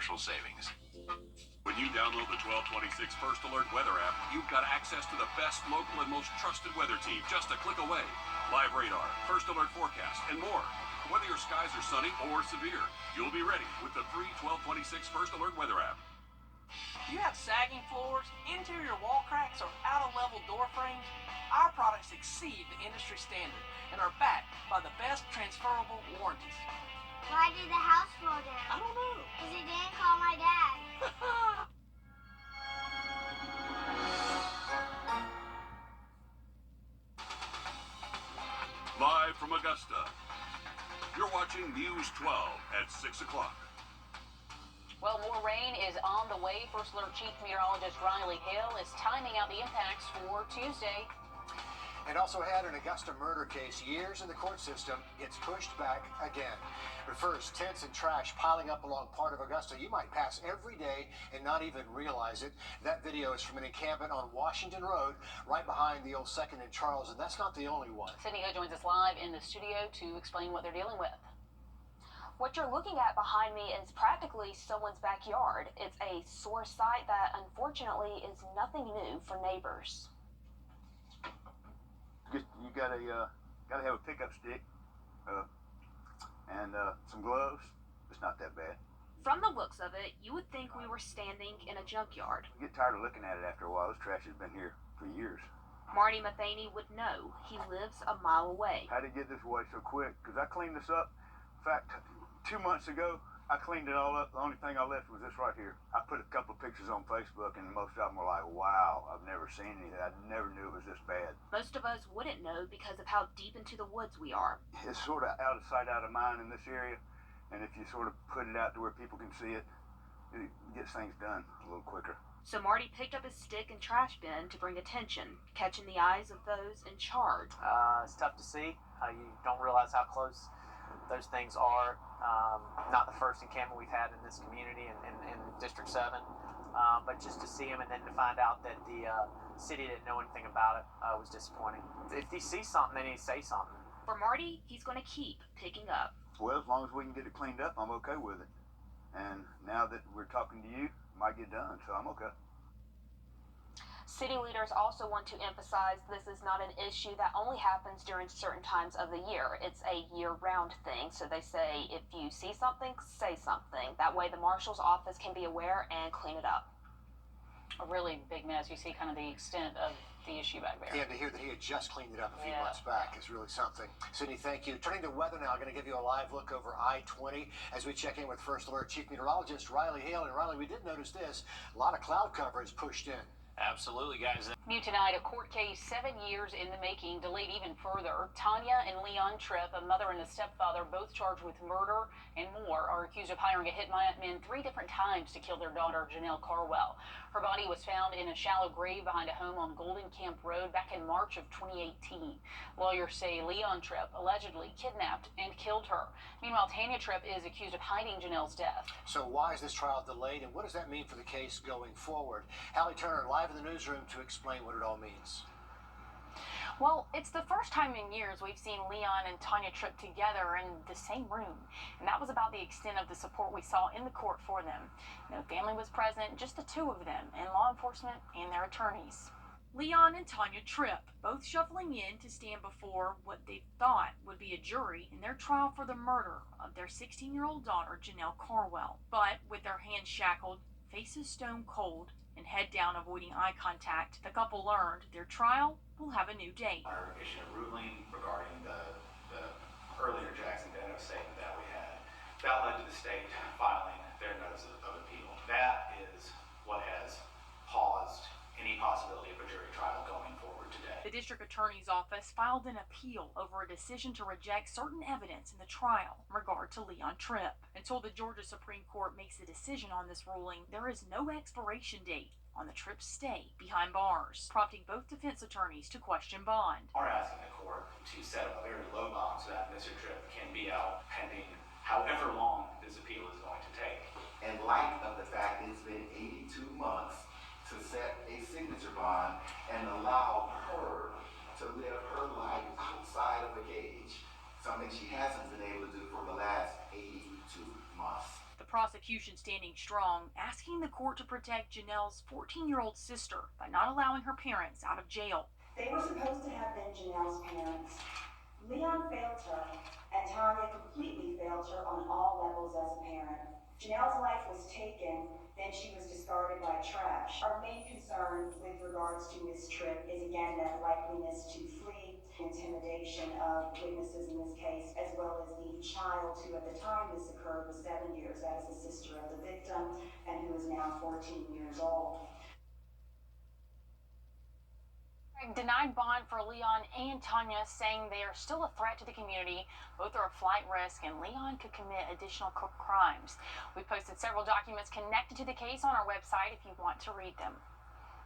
commercial savings. When you download the 1226 First Alert weather app, you've got access to the best local and most trusted weather team just a click away. Live radar, First Alert forecast, and more. Whether your skies are sunny or severe, you'll be ready with the free 1226 First Alert weather app. You have sagging floors, interior wall cracks, or out-of-level door frames? Our products exceed the industry standard and are backed by the best transferable warranties. Why did the house fall down? I don't know. Because he didn't call my dad. Live from Augusta, you're watching News 12 at 6 o'clock. Well, more rain is on the way. First Alert Chief Meteorologist Riley Hale is timing out the impacts for Tuesday. And also had an Augusta murder case years in the court system gets pushed back again. But first, tents and trash piling up along part of Augusta you might pass every day and not even realize it. That video is from an encampment on Washington Road, right behind the old 2nd and Charles, and that's not the only one. Sydney Ho joins us live in the studio to explain what they're dealing with. What you're looking at behind me is practically someone's backyard. It's a sore sight that unfortunately is nothing new for neighbors. You gotta have a pickup stick and some gloves. It's not that bad. From the looks of it, you would think we were standing in a junkyard. You get tired of looking at it after a while. This trash has been here for years. Marty Matheny would know. He lives a mile away. How did it get this way so quick? Because I cleaned this up. In fact, 2 months ago, I cleaned it all up. The only thing I left was this right here. I put a couple of pictures on Facebook, and most of them were like, wow, I've never seen anything. I never knew it was this bad. Most of us wouldn't know because of how deep into the woods we are. It's sort of out of sight, out of mind in this area. And if you sort of put it out to where people can see it, it gets things done a little quicker. So Marty picked up his stick and trash bin to bring attention, catching the eyes of those in charge. It's tough to see. You don't realize how close those things are. Not the first encampment we've had in this community in District 7, but just to see them and then to find out that the city didn't know anything about it was disappointing. If he sees something, then he say something. For Marty, he's going to keep picking up. Well, as long as we can get it cleaned up, I'm okay with it. And now that we're talking to you, it might get done, so I'm okay. City leaders also want to emphasize this is not an issue that only happens during certain times of the year. It's a year-round thing. So they say if you see something, say something. That way the marshal's office can be aware and clean it up. A really big mess. You see kind of the extent of the issue back there. Yeah, to hear that he had just cleaned it up a few months back is really something. Sydney, thank you. Turning to weather now, I'm going to give you a live look over I-20 as we check in with First Alert Chief Meteorologist Riley Hale. And Riley, we did notice this. A lot of cloud cover is pushed in. Absolutely, guys. New tonight, a court case 7 years in the making, delayed even further. Tanya and Leon Tripp, a mother and a stepfather, both charged with murder and more, are accused of hiring a hitman 3 different times to kill their daughter, Janelle Carwell. Her body was found in a shallow grave behind a home on Golden Camp Road back in March of 2018. Lawyers say Leon Tripp allegedly kidnapped and killed her. Meanwhile, Tanya Tripp is accused of hiding Janelle's death. So why is this trial delayed, and what does that mean for the case going forward? Hallie Turner, live in the newsroom to explain what it all means. Well, it's the first time in years we've seen Leon and Tanya Tripp together in the same room. And that was about the extent of the support we saw in the court for them. No family was present, just the two of them, and law enforcement and their attorneys. Leon and Tanya Tripp, both shuffling in to stand before what they thought would be a jury in their trial for the murder of their 16-year-old daughter, Janelle Carwell. But with their hands shackled, faces stone cold, and head down avoiding eye contact, the couple learned their trial will have a new date. Our issued a ruling regarding the earlier Jackson Denno statement that we had. That led to the state filing their notice of appeal. That is what has paused any possibility of a jury trial going forward today. The district attorney's office filed an appeal over a decision to reject certain evidence in the trial in regard to Leon Tripp. Until the Georgia Supreme Court makes a decision on this ruling, there is no expiration date on the Tripp stay behind bars, prompting both defense attorneys to question bond. We're asking the court to set up a very low bond so that Mr. Tripp can be out pending however long this appeal is going to take. In light of the fact it's been 82 months to set a signature bond and allow her to live her life outside of a cage, something she hasn't been able to do for the last 82 months. The prosecution standing strong, asking the court to protect Janelle's 14-year-old sister by not allowing her parents out of jail. They were supposed to have been Janelle's parents. Leon failed her, and Tanya completely failed her on all levels as a parent. Janelle's life was taken, then she was discarded by trash. Our main concern with regards to this trip is again that likeliness to flee, intimidation of witnesses in this case, as well as the child who at the time this occurred was 7 years. That is the sister of the victim and who is now 14 years old. Denied bond for Leon and Tanya, saying they are still a threat to the community. Both are a flight risk, and Leon could commit additional crimes. We posted several documents connected to the case on our website if you want to read them.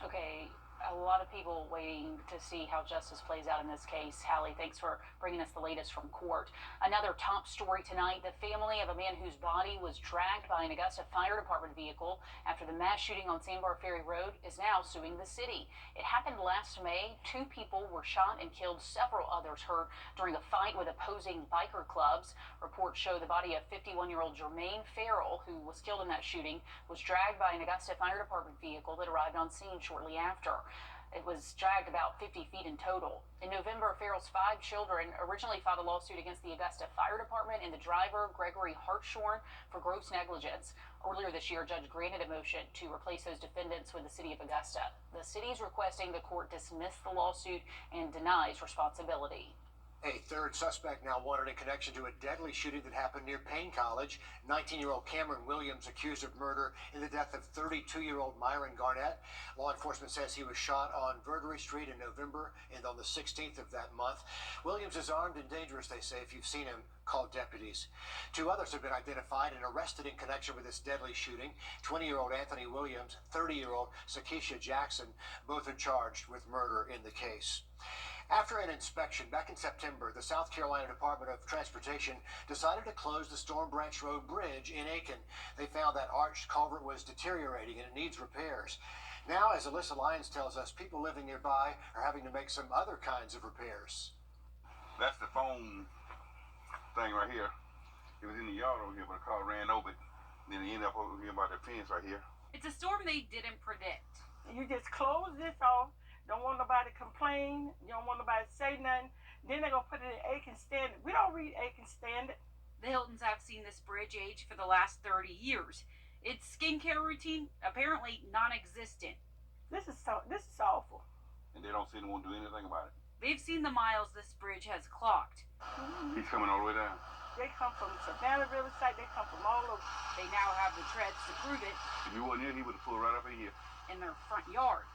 Okay, a lot of people waiting to see how justice plays out in this case. Hallie, thanks for bringing us the latest from court. Another top story tonight, the family of a man whose body was dragged by an Augusta Fire Department vehicle after the mass shooting on Sandbar Ferry Road is now suing the city. It happened last May. 2 people were shot and killed, several others hurt during a fight with opposing biker clubs. Reports show the body of 51-year-old Jermaine Farrell, who was killed in that shooting, was dragged by an Augusta Fire Department vehicle that arrived on scene shortly after. It was dragged about 50 feet in total. In November, Farrell's 5 children originally filed a lawsuit against the Augusta Fire Department and the driver, Gregory Hartshorn, for gross negligence. Earlier this year, a judge granted a motion to replace those defendants with the city of Augusta. The city is requesting the court dismiss the lawsuit and denies responsibility. A third suspect now wanted in connection to a deadly shooting that happened near Payne College. 19-year-old Cameron Williams accused of murder in the death of 32-year-old Myron Garnett. Law enforcement says he was shot on Wrdw Street in November and on the 16th of that month. Williams is armed and dangerous, they say. If you've seen him, call deputies. 2 others have been identified and arrested in connection with this deadly shooting. 20-year-old Anthony Williams, 30-year-old Sakisha Jackson, both are charged with murder in the case. After an inspection back in September, the South Carolina Department of Transportation decided to close the Storm Branch Road Bridge in Aiken. They found that arched culvert was deteriorating and it needs repairs. Now, as Alyssa Lyons tells us, people living nearby are having to make some other kinds of repairs. That's the phone thing right here. It was in the yard over here, but a car ran over it. Then it ended up over here by the fence right here. It's a storm they didn't predict. You just close this off. Don't want nobody to complain. You don't want nobody to say nothing. Then they're going to put it in Aiken Standard. We don't read Aiken Standard. The Hiltons have seen this bridge age for the last 30 years. Its skincare routine, apparently non-existent. This is awful. And they don't seem to want to do anything about it. They've seen the miles this bridge has clocked. He's coming all the way down. They come from Savannah Riverside. They come from all over. They now have the treads to prove it. If he wasn't here, he would have pulled right up in here. In their front yard.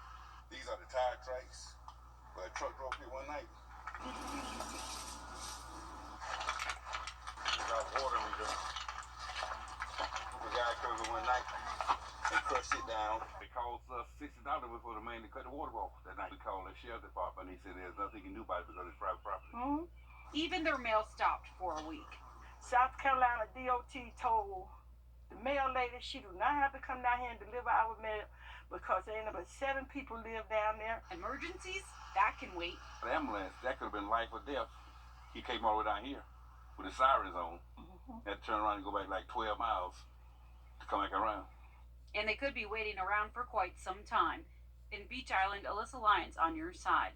These are the tire tracks where a truck drove here one night. Got a water meter. The guy came in one night and crushed it down. It cost us $60 for the man to cut the water off that night. We called the sheriff department and he said there's nothing he can do about it because it's private property. Even their mail stopped for a week. South Carolina DOT told the mail lady she do not have to come down here and deliver our mail because there ain't but 7 people live down there. Emergencies? That can wait. The ambulance, that could have been life or death. He came all the way down here with the sirens on. Had to turn around and go back like 12 miles to come back around. And they could be waiting around for quite some time. In Beach Island, Alyssa Lyons on your side.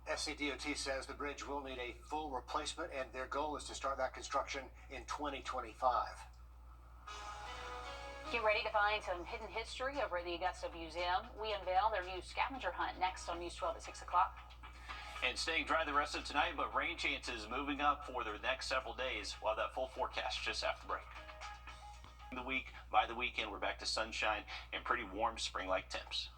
SCDOT says the bridge will need a full replacement and their goal is to start that construction in 2025. Get ready to find some hidden history over at the Augusta Museum. We unveil their new scavenger hunt next on News 12 at 6 o'clock. And staying dry the rest of tonight, but rain chances moving up for the next several days. We'll have that full forecast just after the break. By the weekend, we're back to sunshine and pretty warm spring-like temps.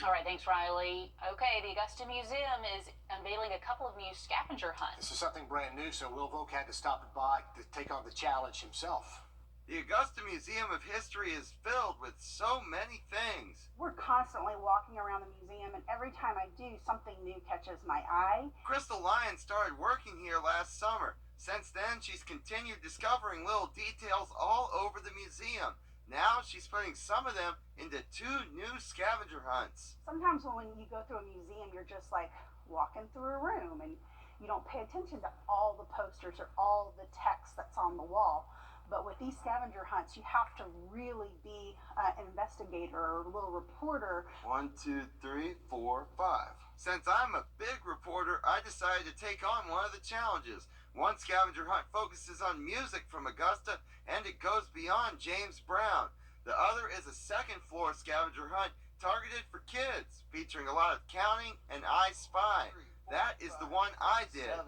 All right, thanks, Riley. Okay, the Augusta Museum is unveiling a couple of new scavenger hunts. This is something brand new, so Will Volk had to stop by to take on the challenge himself. The Augusta Museum of History is filled with so many things. We're constantly walking around the museum, and every time I do, something new catches my eye. Crystal Lyons started working here last summer. Since then, she's continued discovering little details all over the museum. Now she's putting some of them into 2 new scavenger hunts. Sometimes when you go through a museum, you're just like walking through a room, and you don't pay attention to all the posters or all the text that's on the wall. But with these scavenger hunts, you have to really be an investigator or a little reporter. 1, 2, 3, 4, 5. Since I'm a big reporter, I decided to take on one of the challenges. One scavenger hunt focuses on music from Augusta, and it goes beyond James Brown. The other is a second floor scavenger hunt targeted for kids, featuring a lot of counting and I Spy. That is the one I did. 7,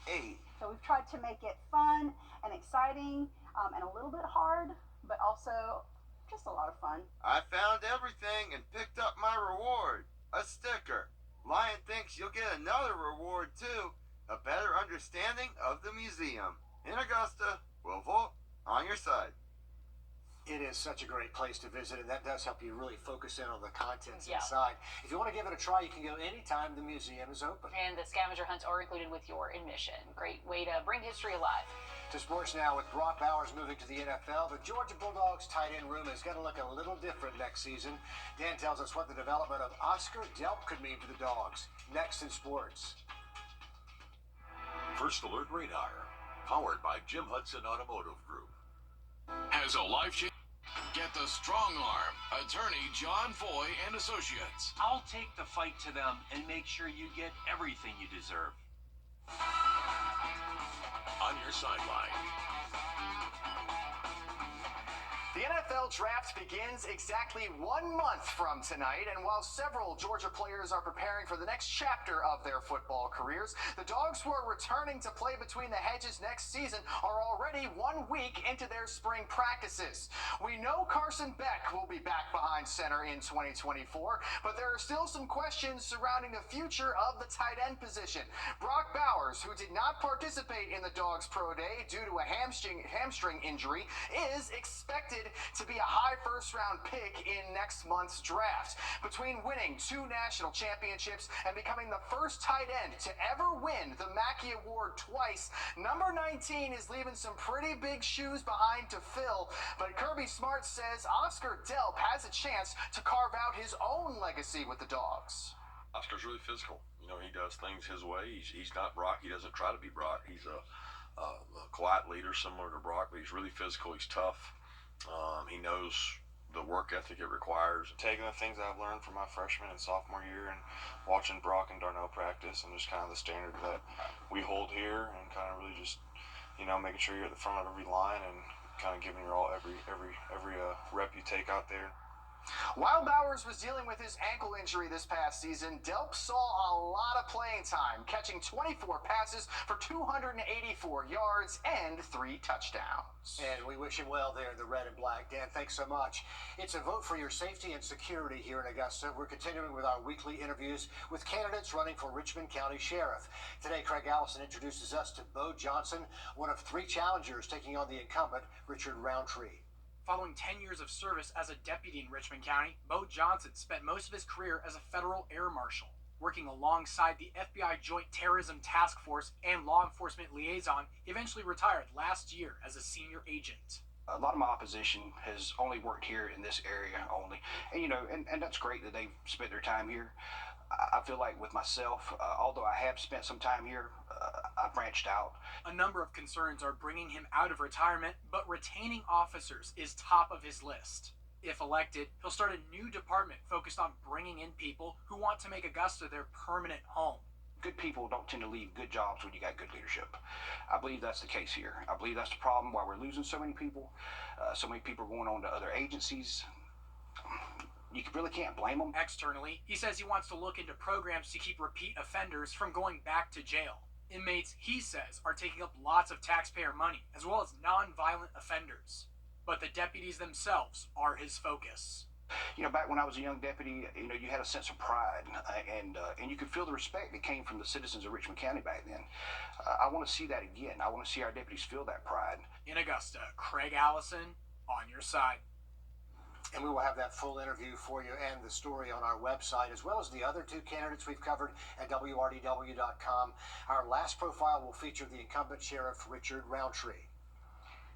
8. So we've tried to make it fun and exciting and a little bit hard, but also just a lot of fun. I found everything and picked up my reward, a sticker. Lion thinks you'll get another reward too, a better understanding of the museum. In Augusta, we'll vote on your side. It is such a great place to visit, and that does help you really focus in on the contents Yeah. inside. If you want to give it a try, you can go anytime the museum is open. And the scavenger hunts are included with your admission. Great way to bring history alive. To sports now, with Brock Bowers moving to the NFL, the Georgia Bulldogs tight end room is going to look a little different next season. Dan tells us what the development of Oscar Delp could mean to the Dogs. Next in sports. First Alert Radar, powered by Jim Hudson Automotive Group. Has a life change? Get the strong arm, attorney John Foy and Associates. I'll take the fight to them and make sure you get everything you deserve. On your sideline. The NFL draft begins exactly 1 month from tonight, and while several Georgia players are preparing for the next chapter of their football careers, the Dogs who are returning to play between the hedges next season are already 1 week into their spring practices. We know Carson Beck will be back behind center in 2024, but there are still some questions surrounding the future of the tight end position. Brock Bowers, who did not participate in the Dogs Pro Day due to a hamstring injury, is expected to be a high first-round pick in next month's draft. Between winning 2 national championships and becoming the first tight end to ever win the Mackey Award twice, number 19 is leaving some pretty big shoes behind to fill. But Kirby Smart says Oscar Delp has a chance to carve out his own legacy with the Dogs. Oscar's really physical. You know, he does things his way. He's not Brock. He doesn't try to be Brock. He's a quiet leader similar to Brock, but he's really physical. He's tough. He knows the work ethic it requires. Taking the things I've learned from my freshman and sophomore year and watching Brock and Darnell practice and just kind of the standard that we hold here and kind of really just, you know, making sure you're at the front of every line and kind of giving your all every rep you take out there. While Bowers was dealing with his ankle injury this past season, Delp saw a lot of playing time, catching 24 passes for 284 yards and 3 touchdowns. And we wish him well there in the red and black. Dan, thanks so much. It's a vote for your safety and security here in Augusta. We're continuing with our weekly interviews with candidates running for Richmond County Sheriff. Today, Craig Allison introduces us to Bo Johnson, one of 3 challengers taking on the incumbent, Richard Roundtree. Following 10 years of service as a deputy in Richmond County, Bo Johnson spent most of his career as a federal air marshal, working alongside the FBI Joint Terrorism Task Force and law enforcement liaison. He eventually retired last year as a senior agent. A lot of my opposition has only worked here in this area only. And, you know, and that's great that they've spent their time here. I feel like with myself, although I have spent some time here, I've branched out. A number of concerns are bringing him out of retirement, but retaining officers is top of his list. If elected, he'll start a new department focused on bringing in people who want to make Augusta their permanent home. Good people don't tend to leave good jobs when you got good leadership. I believe that's the case here. I believe that's the problem why we're losing so many people. So many people are going on to other agencies. You really can't blame him. Externally, he says he wants to look into programs to keep repeat offenders from going back to jail. Inmates, he says, are taking up lots of taxpayer money, as well as non-violent offenders. But the deputies themselves are his focus. You know, back when I was a young deputy, you know, you had a sense of pride, and you could feel the respect that came from the citizens of Richmond County back then. I want to see that again. I want to see our deputies feel that pride. In Augusta, Craig Allison, on your side. And we will have that full interview for you and the story on our website, as well as the other 2 candidates we've covered at WRDW.com. Our last profile will feature the incumbent sheriff, Richard Roundtree.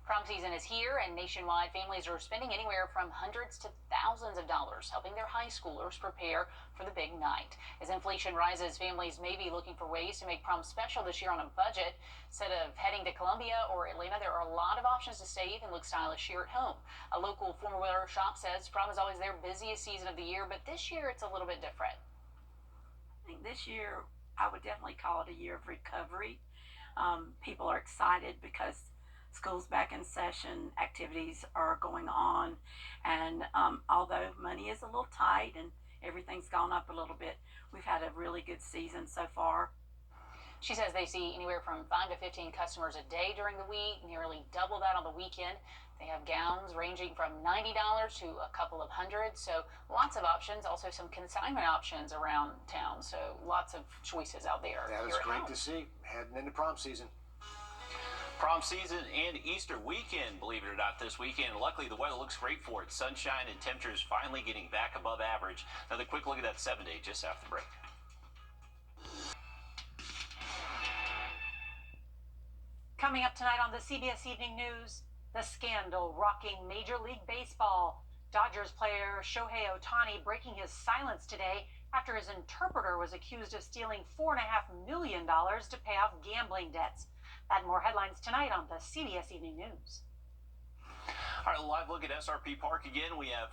Prom season is here, and nationwide families are spending anywhere from hundreds to thousands of dollars helping their high schoolers prepare for the big night. As inflation rises, families may be looking for ways to make prom special this year on a budget. Instead of heading to Columbia or Atlanta, there are a lot of options to save and look stylish here at home. A local former wear shop says prom is always their busiest season of the year, but this year it's a little bit different. I think this year I would definitely call it a year of recovery. People are excited because school's back in session, activities are going on, and although money is a little tight and everything's gone up a little bit, we've had a really good season so far. She says they see anywhere from 5 to 15 customers a day during the week, nearly double that on the weekend. They have gowns ranging from $90 to a couple of hundred, so lots of options. Also some consignment options around town, so lots of choices out there. That is great to see, heading into prom season. Prom season and Easter weekend, believe it or not, this weekend. Luckily, the weather looks great for it. Sunshine and temperatures finally getting back above average. Another quick look at that 7-day just after the break. Coming up tonight on the CBS Evening News, the scandal rocking Major League Baseball. Dodgers player Shohei Ohtani breaking his silence today after his interpreter was accused of stealing $4.5 million to pay off gambling debts. That and more headlines tonight on the CBS Evening News. All right, a live look at SRP Park again. We have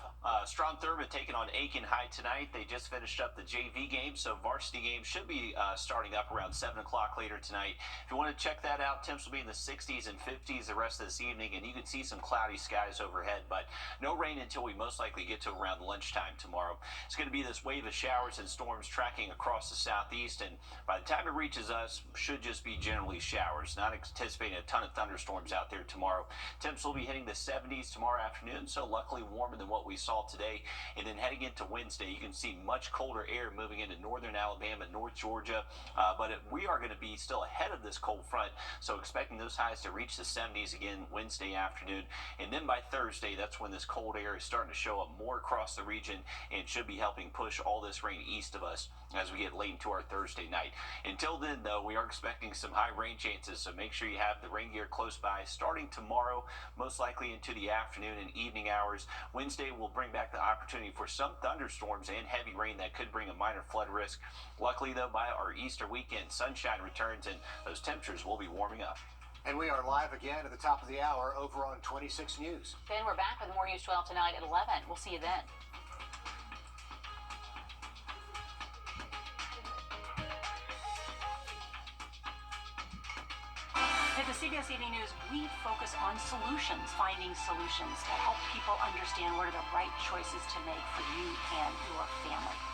Strom Thurmond taking on Aiken High tonight. They just finished up the JV game, so varsity games should be starting up around 7 o'clock later tonight. If you want to check that out, temps will be in the 60s and 50s the rest of this evening, and you can see some cloudy skies overhead, but no rain until we most likely get to around lunchtime tomorrow. It's going to be this wave of showers and storms tracking across the southeast, and by the time it reaches us, should just be generally showers. Not anticipating a ton of thunderstorms out there tomorrow. Temps will be hitting the 70s tomorrow afternoon, so luckily warmer than what we saw today. And then heading into Wednesday, you can see much colder air moving into northern Alabama, North Georgia, we are going to be still ahead of this cold front, so expecting those highs to reach the 70s again Wednesday afternoon. And then by Thursday, that's when this cold air is starting to show up more across the region and should be helping push all this rain east of us as we get late into our Thursday night. Until then, though, we are expecting some high rain chances, so make sure you have the rain gear close by starting tomorrow, most likely into the afternoon and evening hours. Wednesday will bring back the opportunity for some thunderstorms and heavy rain that could bring a minor flood risk. Luckily, though, by our Easter weekend, sunshine returns and those temperatures will be warming up. And we are live again at the top of the hour over on 26 News. Then we're back with more News 12 tonight at 11. We'll see you then. At the CBS Evening News, we focus on solutions, finding solutions to help people understand what are the right choices to make for you and your family.